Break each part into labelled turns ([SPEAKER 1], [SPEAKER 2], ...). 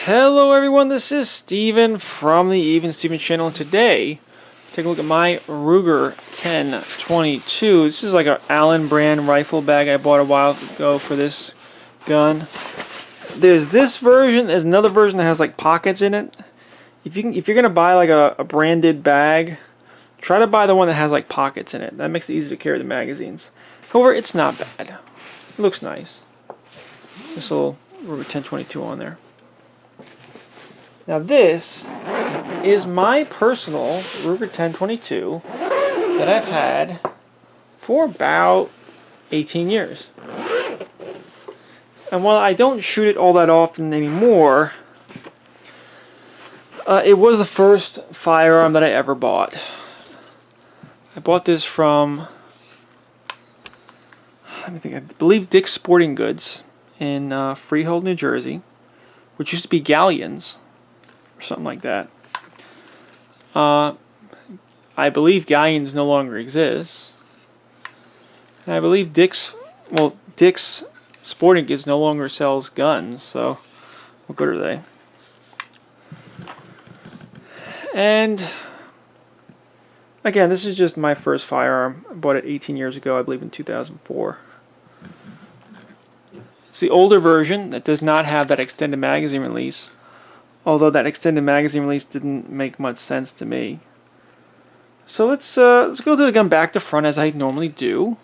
[SPEAKER 1] Hello everyone, this is Steven from the Even Steven channel, and today take a look at my Ruger 1022. This is like an Allen brand rifle bag I bought a while ago for this gun. There's this version, there's another version that has like pockets in it. If you're gonna buy like a branded bag, try to buy the one that has like pockets in it. That makes it easy to carry the magazines. However, it's not bad. It looks nice. This little Ruger 1022 on there. Now this is my personal Ruger 1022 that I've had for about 18 years. And while I don't shoot it all that often anymore, it was the first firearm that I ever bought. I bought this from, I believe Dick's Sporting Goods in Freehold, New Jersey, which used to be Galleons. Something like that. I believe Galleons no longer exists. And I believe Dick's Sporting Goods no longer sells guns, so what good are they? And again, this is just my first firearm. I bought it 18 years ago, I believe in 2004. It's the older version that does not have that extended magazine release. Although that extended magazine release didn't make much sense to me. So let's go to the gun back to front as I normally do.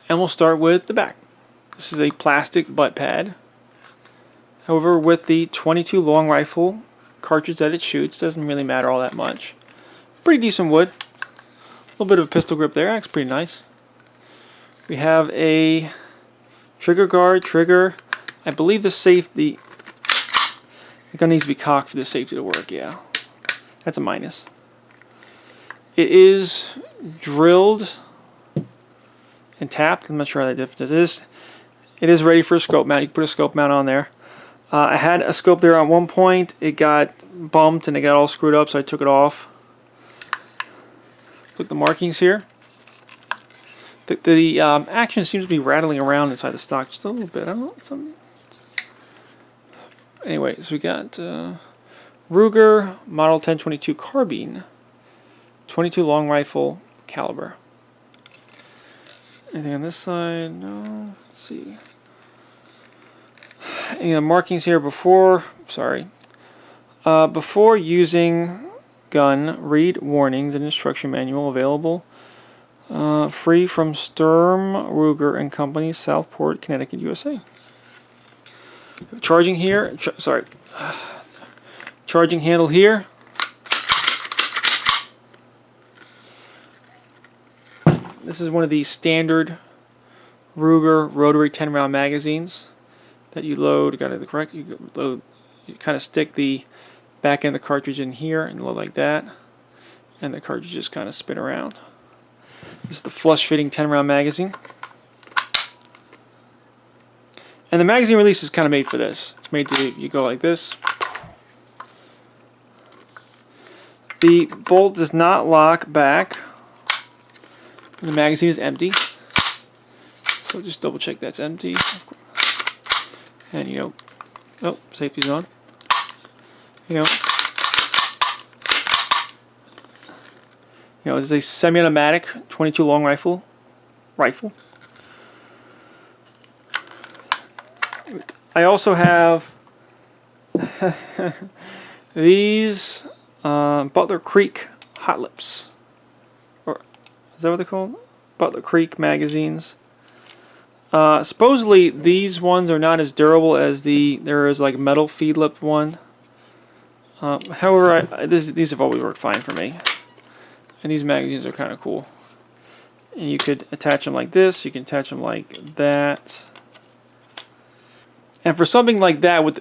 [SPEAKER 1] And we'll start with the back. This is a plastic butt pad. However, with the 22 long rifle cartridge that it shoots, doesn't really matter all that much. Pretty decent wood. A little bit of a pistol grip there, that's pretty nice. We have a trigger guard, trigger. I believe the gun needs to be cocked for the safety to work, yeah. That's a minus. It is drilled and tapped. I'm not sure how that difference is. It is ready for a scope mount. You can put a scope mount on there. I had a scope there at one point. It got bumped and it got all screwed up, so I took it off. Look at the markings here. The action seems to be rattling around inside the stock just a little bit. I don't know, something. Anyway, so we got Ruger Model 1022 carbine, 22 long rifle caliber. Anything on this side? No. Let's see. Any of the markings here before? Sorry. Before using gun, read warnings and instruction manual available. Free from Sturm Ruger and Company, Southport, Connecticut, USA. Charging here, charging handle here. This is one of the standard Ruger rotary 10-round magazines that you load. Got it correct? You load. You kind of stick the back end of the cartridge in here and load like that, and the cartridge just kind of spin around. This is the flush-fitting 10-round magazine. And the magazine release is kind of made for this. It's made to, you go like this. The bolt does not lock back. The magazine is empty. So just double check that's empty. And oh, safety's on. It's a semi-automatic 22 long rifle. I also have these Butler Creek Hot Lips, or is that what they're called? Butler Creek magazines. Supposedly these ones are not as durable as there is like metal feed lip one. However, these have always worked fine for me, and these magazines are kind of cool. And you could attach them like this. You can attach them like that. And for something like that, with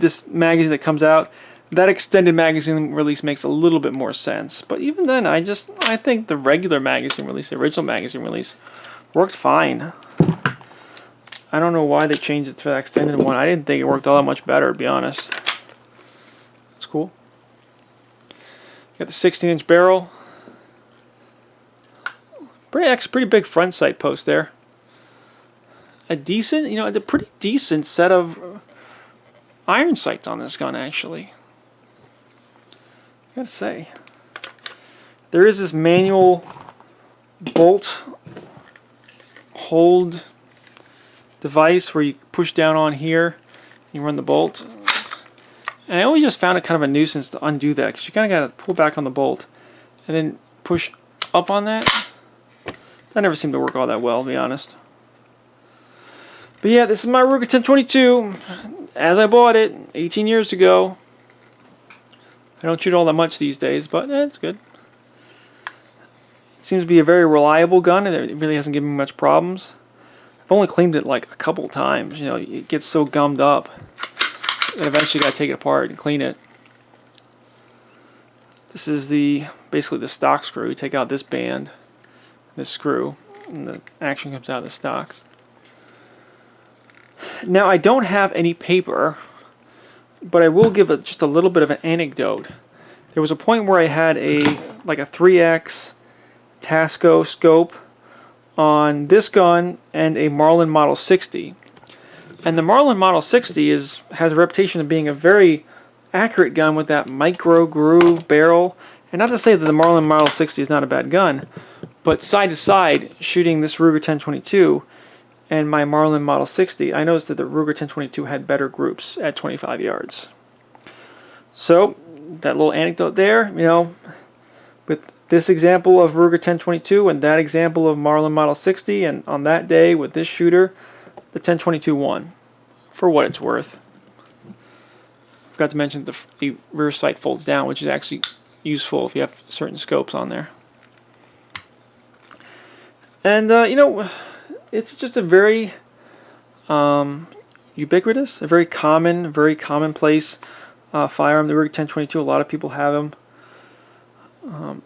[SPEAKER 1] this magazine that comes out, that extended magazine release makes a little bit more sense. But even then, I think the regular magazine release, the original magazine release, worked fine. I don't know why they changed it to that extended one. I didn't think it worked all that much better, to be honest. It's cool. Got the 16-inch barrel. Pretty big front sight post there. A pretty decent set of iron sights on this gun, actually. I gotta say. There is this manual bolt hold device where you push down on here, you run the bolt. And I always just found it kind of a nuisance to undo that, because you kind of got to pull back on the bolt and then push up on that. That never seemed to work all that well, to be honest. But yeah, this is my Ruger 1022 as I bought it 18 years ago. I don't shoot all that much these days, but it's good. It seems to be a very reliable gun, and it really hasn't given me much problems. I've only cleaned it like a couple times. You know, it gets so gummed up that eventually got to take it apart and clean it. This is basically the stock screw. You take out this band, this screw, and the action comes out of the stock. Now, I don't have any paper, but I will give just a little bit of an anecdote. There was a point where I had like a 3X Tasco scope on this gun and a Marlin Model 60. And the Marlin Model 60 has a reputation of being a very accurate gun with that micro groove barrel. And not to say that the Marlin Model 60 is not a bad gun, but side to side, shooting this Ruger 1022 and my Marlin Model 60, I noticed that the Ruger 1022 had better groups at 25 yards. So, that little anecdote there, you know, with this example of Ruger 1022 and that example of Marlin Model 60, and on that day with this shooter, the 1022 won, for what it's worth. Forgot to mention the rear sight folds down, which is actually useful if you have certain scopes on there. And, you know, it's just a very ubiquitous, a very commonplace firearm. The Ruger 1022, a lot of people have them.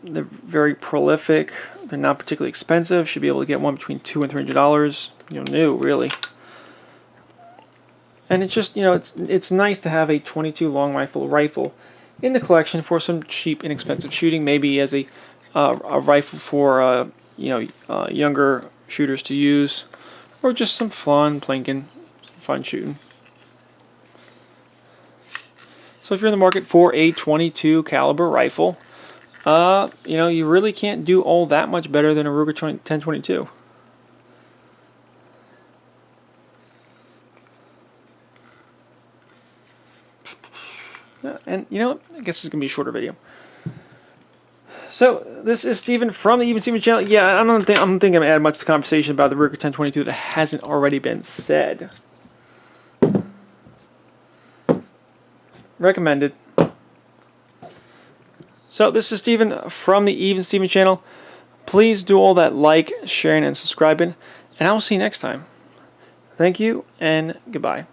[SPEAKER 1] They're very prolific. They're not particularly expensive. Should be able to get one between $200 and $300. You know, new really. And it's just, you know, it's nice to have a 22 long rifle in the collection for some cheap, inexpensive shooting. Maybe as a rifle for you know, younger shooters to use, or just some fun plinking, some fun shooting. So if you're in the market for a 22 caliber rifle, you know, you really can't do all that much better than a Ruger 1022. And you know, I guess it's gonna be a shorter video. So this is Steven from the Even Steven channel. Yeah, I don't think I'm gonna add much to the conversation about the Ruger 1022 that hasn't already been said. Recommended. So this is Steven from the Even Steven channel. Please do all that like, sharing, and subscribing, and I will see you next time. Thank you, and goodbye.